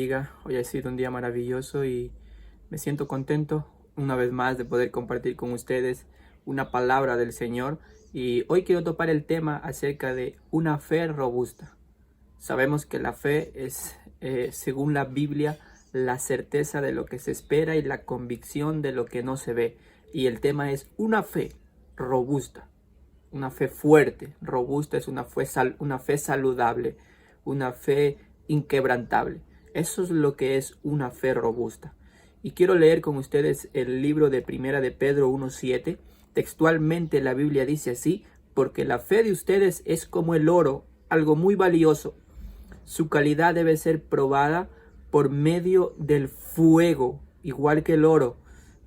bendiga. Hoy ha sido un día maravilloso y me siento contento una vez más de poder compartir con ustedes una palabra del Señor. Y hoy quiero topar el tema acerca de una fe robusta. Sabemos que la fe es, según la Biblia, la certeza de lo que se espera y la convicción de lo que no se ve. Y el tema es una fe robusta, una fe fuerte. Robusta es una fe saludable, una fe inquebrantable. Eso es lo que es una fe robusta. Y quiero leer con ustedes el libro de Primera de Pedro 1:7. Textualmente la Biblia dice así: porque la fe de ustedes es como el oro, algo muy valioso. Su calidad debe ser probada por medio del fuego, igual que el oro.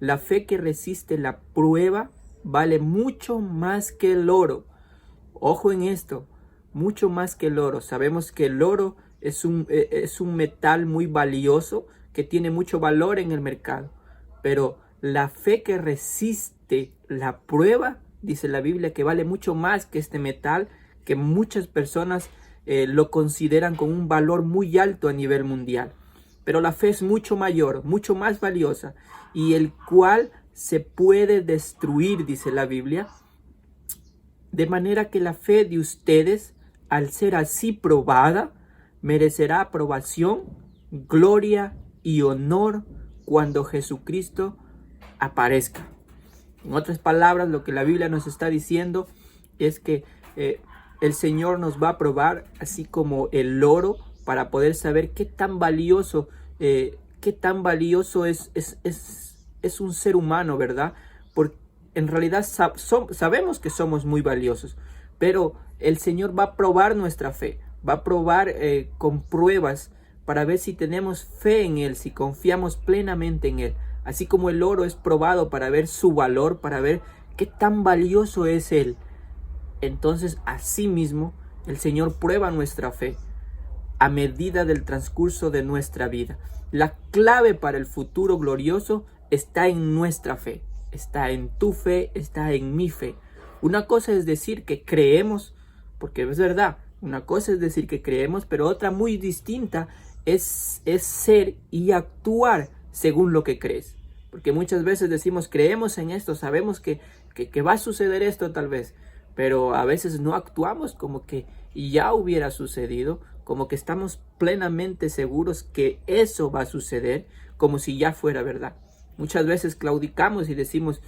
La fe que resiste la prueba vale mucho más que el oro. Ojo en esto, mucho más que el oro. Sabemos que el oro es un metal muy valioso que tiene mucho valor en el mercado. Pero la fe que resiste la prueba, dice la Biblia, que vale mucho más que este metal, que muchas personas lo consideran con un valor muy alto a nivel mundial. Pero la fe es mucho mayor, mucho más valiosa, y el cual se puede destruir, dice la Biblia. De manera que la fe de ustedes, al ser así probada, merecerá aprobación, gloria y honor cuando Jesucristo aparezca. En otras palabras, lo que la Biblia nos está diciendo es que el Señor nos va a probar, así como el oro, para poder saber qué tan valioso es un ser humano, ¿verdad? Porque en realidad sabemos que somos muy valiosos, pero el Señor va a probar nuestra fe, va a probar con pruebas para ver si tenemos fe en Él, si confiamos plenamente en Él. Así como el oro es probado para ver su valor, para ver qué tan valioso es Él. Entonces, asimismo, el Señor prueba nuestra fe a medida del transcurso de nuestra vida. La clave para el futuro glorioso está en nuestra fe. Está en tu fe, está en mi fe. Una cosa es decir que creemos, porque es verdad. Una cosa es decir que creemos, pero otra muy distinta es ser y actuar según lo que crees. Porque muchas veces decimos, creemos en esto, sabemos que va a suceder esto tal vez, pero a veces no actuamos como que ya hubiera sucedido, como que estamos plenamente seguros que eso va a suceder, como si ya fuera verdad. Muchas veces claudicamos y decimos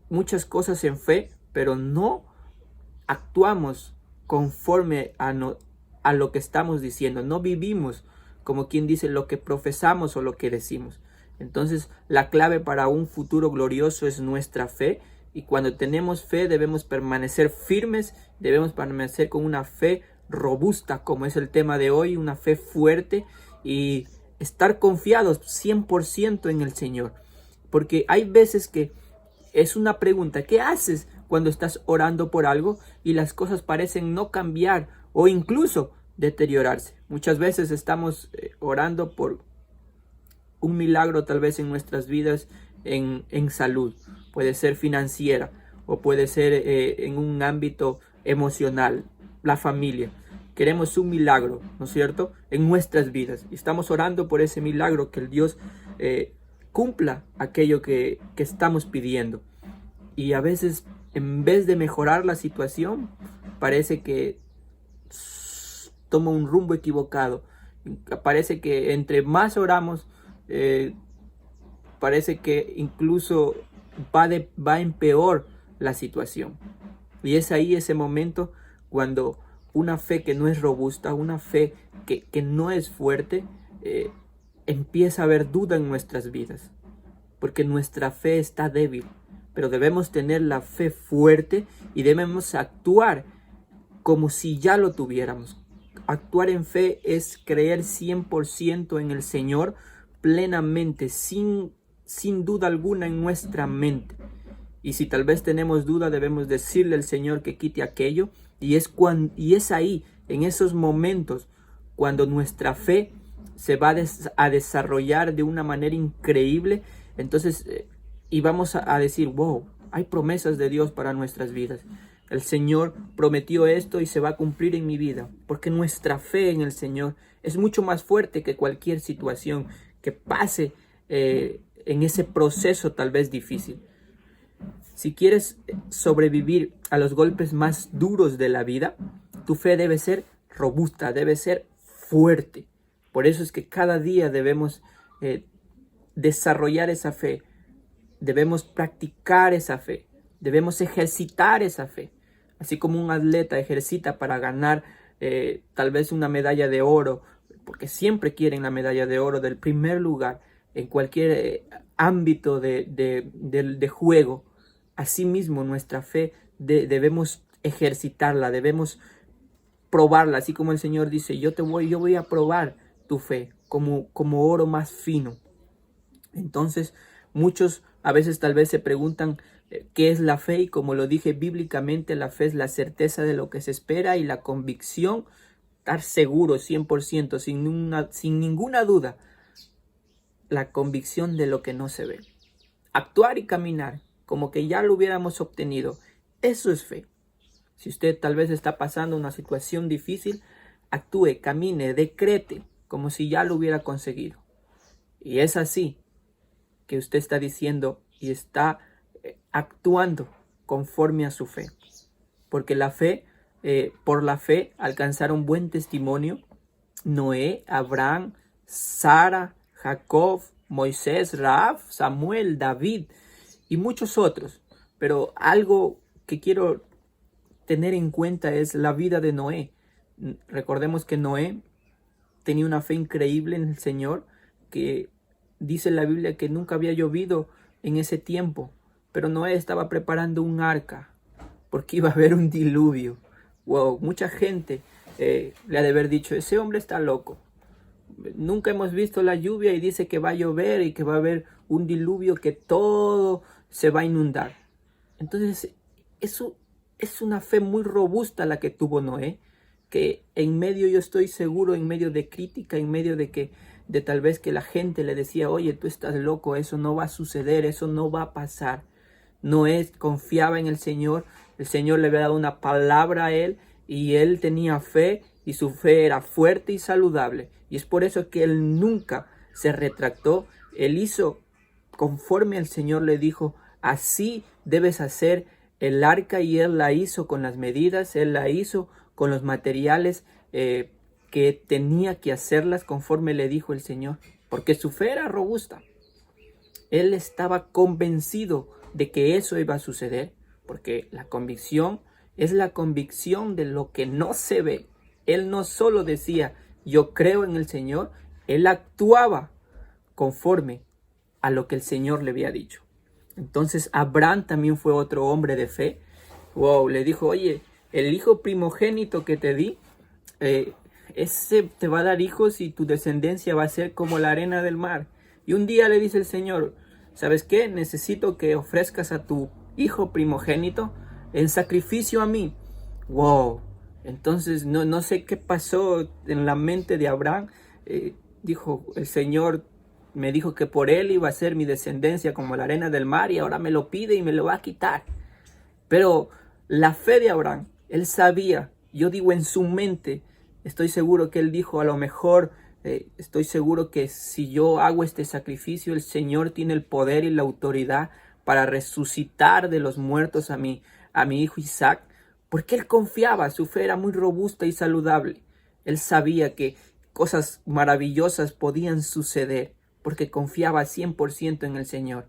muchas cosas en fe, pero no actuamos conforme a lo que estamos diciendo. No vivimos, como quien dice, lo que profesamos o lo que decimos. Entonces, la clave para un futuro glorioso es nuestra fe. Y cuando tenemos fe debemos permanecer firmes, debemos permanecer con una fe robusta, como es el tema de hoy, una fe fuerte, y estar confiados 100% en el Señor. Porque hay veces que es una pregunta, ¿qué haces cuando estás orando por algo y las cosas parecen no cambiar o incluso deteriorarse? Muchas veces estamos orando por un milagro tal vez en nuestras vidas en salud. Puede ser financiera o puede ser en un ámbito emocional, la familia. Queremos un milagro, ¿no es cierto?, en nuestras vidas. Y estamos orando por ese milagro, que el Dios cumpla aquello que estamos pidiendo. Y a veces, en vez de mejorar la situación, parece que toma un rumbo equivocado. Parece que entre más oramos, parece que incluso va en peor la situación. Y es ahí ese momento cuando una fe que no es robusta, una fe que no es fuerte, empieza a haber duda en nuestras vidas. Porque nuestra fe está débil. Pero debemos tener la fe fuerte y debemos actuar como si ya lo tuviéramos. Actuar en fe es creer 100% en el Señor, plenamente, sin duda alguna en nuestra mente. Y si tal vez tenemos duda, debemos decirle al Señor que quite aquello. Y es ahí, en esos momentos, cuando nuestra fe se va a desarrollar de una manera increíble. Entonces, y vamos a decir, wow, hay promesas de Dios para nuestras vidas. El Señor prometió esto y se va a cumplir en mi vida, porque nuestra fe en el Señor es mucho más fuerte que cualquier situación que pase en ese proceso tal vez difícil. Si quieres sobrevivir a los golpes más duros de la vida, tu fe debe ser robusta, debe ser fuerte. Por eso es que cada día debemos desarrollar esa fe, debemos practicar esa fe, debemos ejercitar esa fe. Así como un atleta ejercita para ganar tal vez una medalla de oro, porque siempre quieren la medalla de oro del primer lugar en cualquier ámbito de juego. Asimismo, nuestra fe debemos ejercitarla, debemos probarla, así como el Señor dice, yo voy a probar tu fe como oro más fino. Entonces, muchos a veces tal vez se preguntan qué es la fe, y como lo dije bíblicamente, la fe es la certeza de lo que se espera y la convicción, estar seguro 100%, sin ninguna duda, la convicción de lo que no se ve. Actuar y caminar como que ya lo hubiéramos obtenido. Eso es fe. Si usted tal vez está pasando una situación difícil, actúe, camine, decrete como si ya lo hubiera conseguido. Y es así que usted está diciendo y está actuando conforme a su fe. Porque la fe, por la fe alcanzaron buen testimonio Noé, Abraham, Sara, Jacob, Moisés, Rahab, Samuel, David y muchos otros. Pero algo que quiero tener en cuenta es la vida de Noé. Recordemos que Noé tenía una fe increíble en el Señor, que dice la Biblia que nunca había llovido en ese tiempo, pero Noé estaba preparando un arca porque iba a haber un diluvio. Wow, mucha gente le ha de haber dicho, ese hombre está loco. Nunca hemos visto la lluvia y dice que va a llover y que va a haber un diluvio, que todo se va a inundar. Entonces, eso es una fe muy robusta la que tuvo Noé, que en medio, yo estoy seguro, en medio de crítica, en medio de tal vez que la gente le decía, oye, tú estás loco, eso no va a suceder, eso no va a pasar. Noé confiaba en el Señor le había dado una palabra a él y él tenía fe y su fe era fuerte y saludable. Y es por eso que él nunca se retractó, él hizo conforme el Señor le dijo, así debes hacer el arca, y él la hizo con las medidas, él la hizo con los materiales que tenía que hacerlas conforme le dijo el Señor, porque su fe era robusta. Él estaba convencido de que eso iba a suceder, porque la convicción es la convicción de lo que no se ve. Él no solo decía, yo creo en el Señor, él actuaba conforme a lo que el Señor le había dicho. Entonces Abraham también fue otro hombre de fe. Wow, le dijo, oye, el hijo primogénito que te di, ese te va a dar hijos y tu descendencia va a ser como la arena del mar. Y un día le dice el Señor, ¿sabes qué? Necesito que ofrezcas a tu hijo primogénito en sacrificio a mí. Wow. Entonces no sé qué pasó en la mente de Abraham. Dijo, el Señor me dijo que por él iba a ser mi descendencia como la arena del mar, y ahora me lo pide y me lo va a quitar. Pero la fe de Abraham, él sabía, yo digo en su mente, estoy seguro que él dijo, a lo mejor estoy seguro que si yo hago este sacrificio, el Señor tiene el poder y la autoridad para resucitar de los muertos a mi hijo Isaac, porque él confiaba, su fe era muy robusta y saludable. Él sabía que cosas maravillosas podían suceder, porque confiaba 100% en el Señor.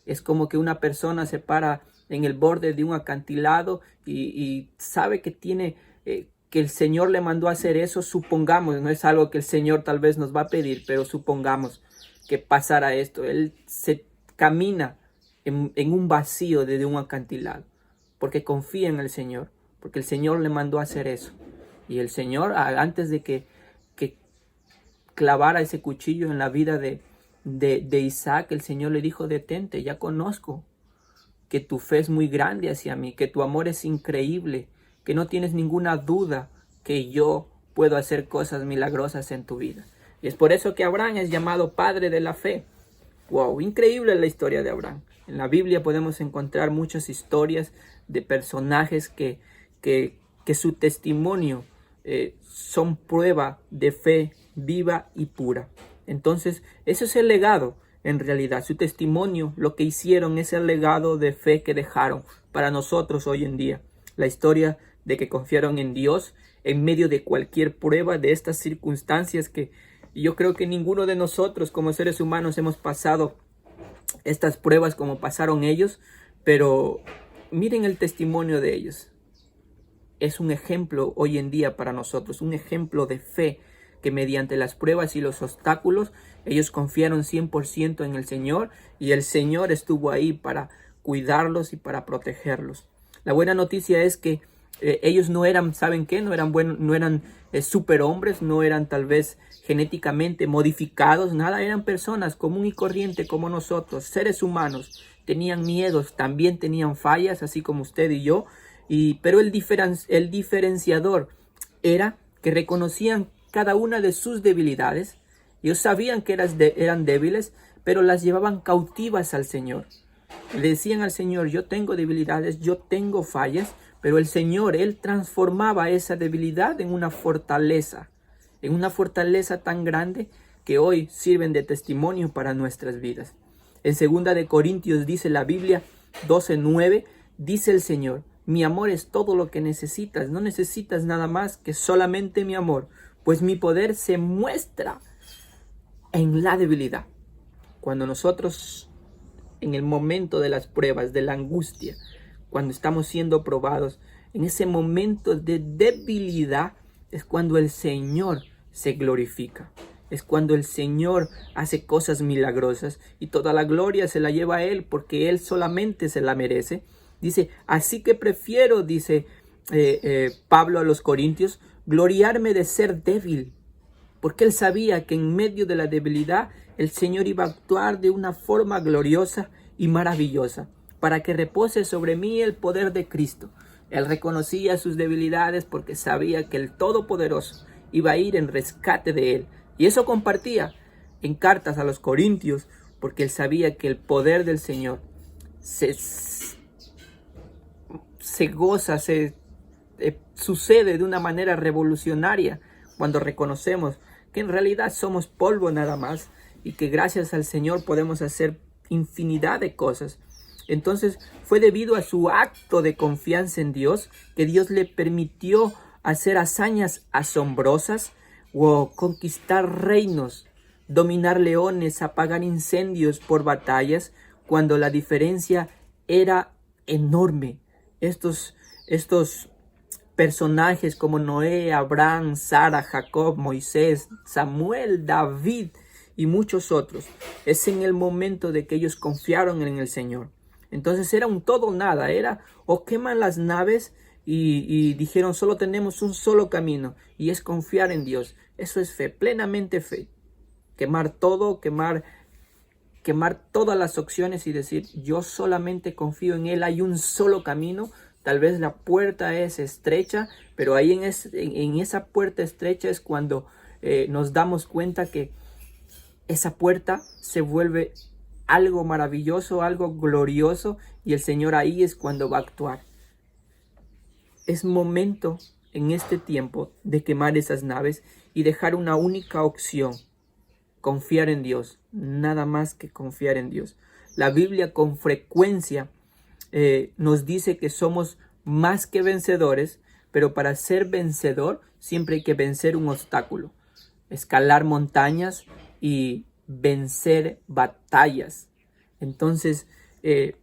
Es como que una persona se para en el borde de un acantilado y sabe que tiene que el Señor le mandó a hacer eso. Supongamos, no es algo que el Señor tal vez nos va a pedir, pero supongamos que pasara esto. Él se camina en un vacío desde un acantilado, porque confía en el Señor, porque el Señor le mandó a hacer eso. Y el Señor, antes de que clavara ese cuchillo en la vida de Isaac, el Señor le dijo, detente, ya conozco que tu fe es muy grande hacia mí, que tu amor es increíble, que no tienes ninguna duda que yo puedo hacer cosas milagrosas en tu vida. Y es por eso que Abraham es llamado padre de la fe. Wow, increíble la historia de Abraham. En la Biblia podemos encontrar muchas historias de personajes que que su testimonio son prueba de fe viva y pura. Entonces, eso es el legado, en realidad. Su testimonio, lo que hicieron, es el legado de fe que dejaron para nosotros hoy en día. La historia de que confiaron en Dios en medio de cualquier prueba, de estas circunstancias que yo creo que ninguno de nosotros como seres humanos hemos pasado estas pruebas como pasaron ellos, pero miren el testimonio de ellos. Es un ejemplo hoy en día para nosotros, un ejemplo de fe, que mediante las pruebas y los obstáculos ellos confiaron 100% en el Señor, y el Señor estuvo ahí para cuidarlos y para protegerlos. La buena noticia es que ellos no eran, ¿saben qué? No eran superhombres, no eran tal vez genéticamente modificados, nada, eran personas común y corriente como nosotros, seres humanos. Tenían miedos, también tenían fallas, así como usted y yo, pero el diferenciador era que reconocían cada una de sus debilidades. Ellos sabían que eran débiles, pero las llevaban cautivas al Señor. Le decían al Señor: yo tengo debilidades, yo tengo fallas, pero el Señor, Él transformaba esa debilidad en una fortaleza tan grande que hoy sirven de testimonio para nuestras vidas. En 2 de Corintios dice la Biblia 12:9, dice el Señor: mi amor es todo lo que necesitas, no necesitas nada más que solamente mi amor, pues mi poder se muestra en la debilidad. Cuando nosotros, en el momento de las pruebas, de la angustia, cuando estamos siendo probados, en ese momento de debilidad es cuando el Señor se glorifica. Es cuando el Señor hace cosas milagrosas y toda la gloria se la lleva a Él, porque Él solamente se la merece. Dice: así que prefiero, dice Pablo a los Corintios, gloriarme de ser débil, porque Él sabía que en medio de la debilidad el Señor iba a actuar de una forma gloriosa y maravillosa, para que repose sobre mí el poder de Cristo. Él reconocía sus debilidades porque sabía que el Todopoderoso iba a ir en rescate de él. Y eso compartía en cartas a los Corintios, porque él sabía que el poder del Señor se goza, sucede de una manera revolucionaria cuando reconocemos que en realidad somos polvo nada más, y que gracias al Señor podemos hacer infinidad de cosas. Entonces fue debido a su acto de confianza en Dios que Dios le permitió hacer hazañas asombrosas, o conquistar reinos, dominar leones, apagar incendios por batallas, cuando la diferencia era enorme. Estos personajes como Noé, Abraham, Sara, Jacob, Moisés, Samuel, David y muchos otros, es en el momento de que ellos confiaron en el Señor. Entonces era un todo o nada, era o queman las naves y dijeron: solo tenemos un solo camino, y es confiar en Dios. Eso es fe, plenamente fe. Quemar todo, quemar todas las opciones y decir: yo solamente confío en Él, hay un solo camino. Tal vez la puerta es estrecha, pero ahí en esa puerta estrecha es cuando nos damos cuenta que esa puerta se vuelve algo maravilloso, algo glorioso, y el Señor ahí es cuando va a actuar. Es momento en este tiempo de quemar esas naves y dejar una única opción: confiar en Dios, nada más que confiar en Dios. La Biblia con frecuencia nos dice que somos más que vencedores, pero para ser vencedor siempre hay que vencer un obstáculo, escalar montañas y vencer batallas. Entonces,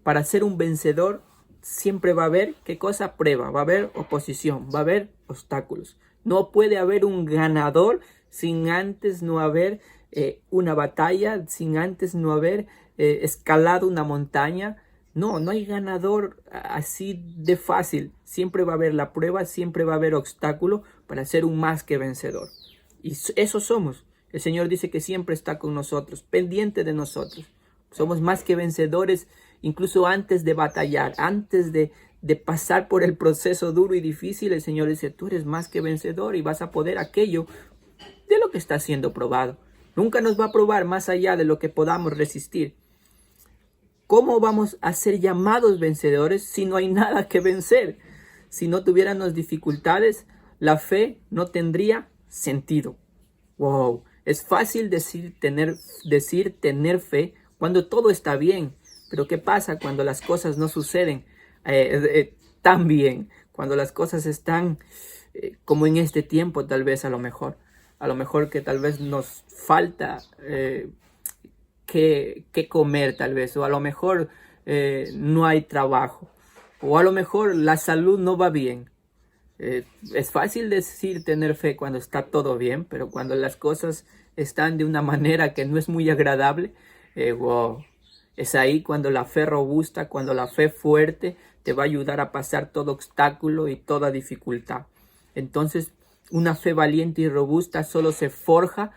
para ser un vencedor siempre va a haber, ¿qué cosa? Prueba, va a haber oposición, va a haber obstáculos. No puede haber un ganador sin antes no haber una batalla, sin antes no haber escalado una montaña. No hay ganador así de fácil. Siempre va a haber la prueba, siempre va a haber obstáculo para ser un más que vencedor. Y eso somos. El Señor dice que siempre está con nosotros, pendiente de nosotros. Somos más que vencedores, incluso antes de batallar, antes de pasar por el proceso duro y difícil. El Señor dice: tú eres más que vencedor y vas a poder aquello de lo que está siendo probado. Nunca nos va a probar más allá de lo que podamos resistir. ¿Cómo vamos a ser llamados vencedores si no hay nada que vencer? Si no tuviéramos dificultades, la fe no tendría sentido. Wow, es fácil decir tener fe cuando todo está bien, pero ¿qué pasa cuando las cosas no suceden tan bien? Cuando las cosas están como en este tiempo, tal vez a lo mejor que tal vez nos falta que comer, tal vez, o a lo mejor no hay trabajo, o a lo mejor la salud no va bien. Es fácil decir tener fe cuando está todo bien, pero cuando las cosas están de una manera que no es muy agradable, wow, es ahí cuando la fe robusta, cuando la fe fuerte te va a ayudar a pasar todo obstáculo y toda dificultad. Entonces, una fe valiente y robusta solo se forja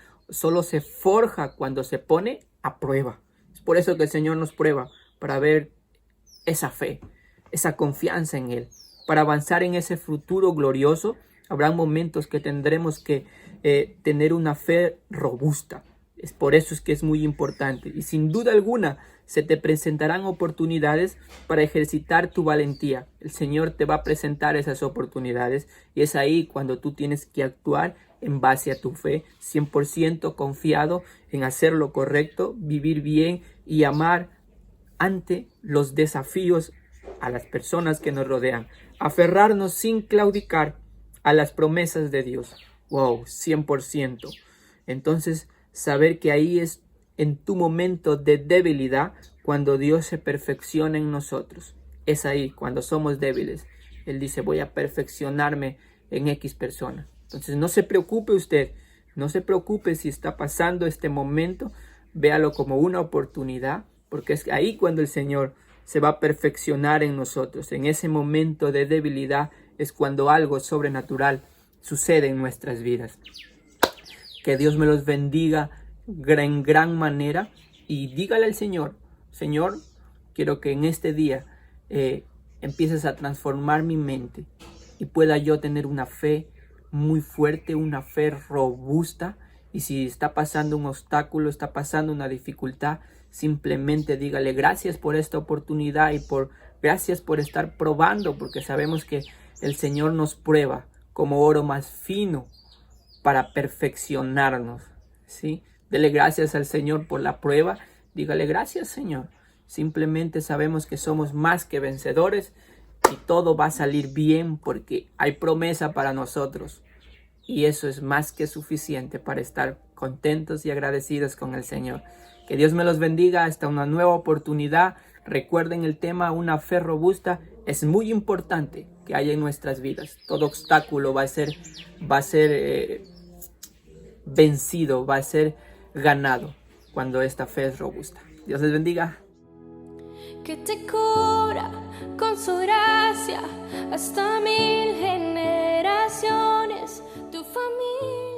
cuando se pone a prueba. Es por eso que el Señor nos prueba, para ver esa fe, esa confianza en Él. Para avanzar en ese futuro glorioso, habrá momentos que tendremos que tener una fe robusta. Es por eso es que es muy importante. Y sin duda alguna, se te presentarán oportunidades para ejercitar tu valentía. El Señor te va a presentar esas oportunidades y es ahí cuando tú tienes que actuar en base a tu fe, 100% confiado en hacer lo correcto, vivir bien y amar ante los desafíos a las personas que nos rodean. Aferrarnos sin claudicar a las promesas de Dios. Wow, 100%. Entonces, saber que ahí es en tu momento de debilidad cuando Dios se perfecciona en nosotros. Es ahí cuando somos débiles. Él dice, voy a perfeccionarme en X persona. Entonces, no se preocupe usted. No se preocupe si está pasando este momento. Véalo como una oportunidad, porque es ahí cuando el Señor se va a perfeccionar en nosotros. En ese momento de debilidad es cuando algo sobrenatural sucede en nuestras vidas. Que Dios me los bendiga en gran manera y dígale al Señor, Señor, quiero que en este día empieces a transformar mi mente y pueda yo tener una fe muy fuerte, una fe robusta. Y si está pasando un obstáculo, está pasando una dificultad, simplemente dígale gracias por esta oportunidad y gracias por estar probando, porque sabemos que el Señor nos prueba como oro más fino para perfeccionarnos, ¿sí? Dele gracias al Señor por la prueba. Dígale gracias, Señor. Simplemente sabemos que somos más que vencedores y todo va a salir bien porque hay promesa para nosotros. Y eso es más que suficiente para estar contentos y agradecidos con el Señor. Que Dios me los bendiga hasta una nueva oportunidad. Recuerden el tema, una fe robusta. Es muy importante que haya en nuestras vidas. Todo obstáculo va a ser vencido, va a ser ganado cuando esta fe es robusta. Dios les bendiga. Que te cura con su gracia hasta 1000 generaciones, tu familia.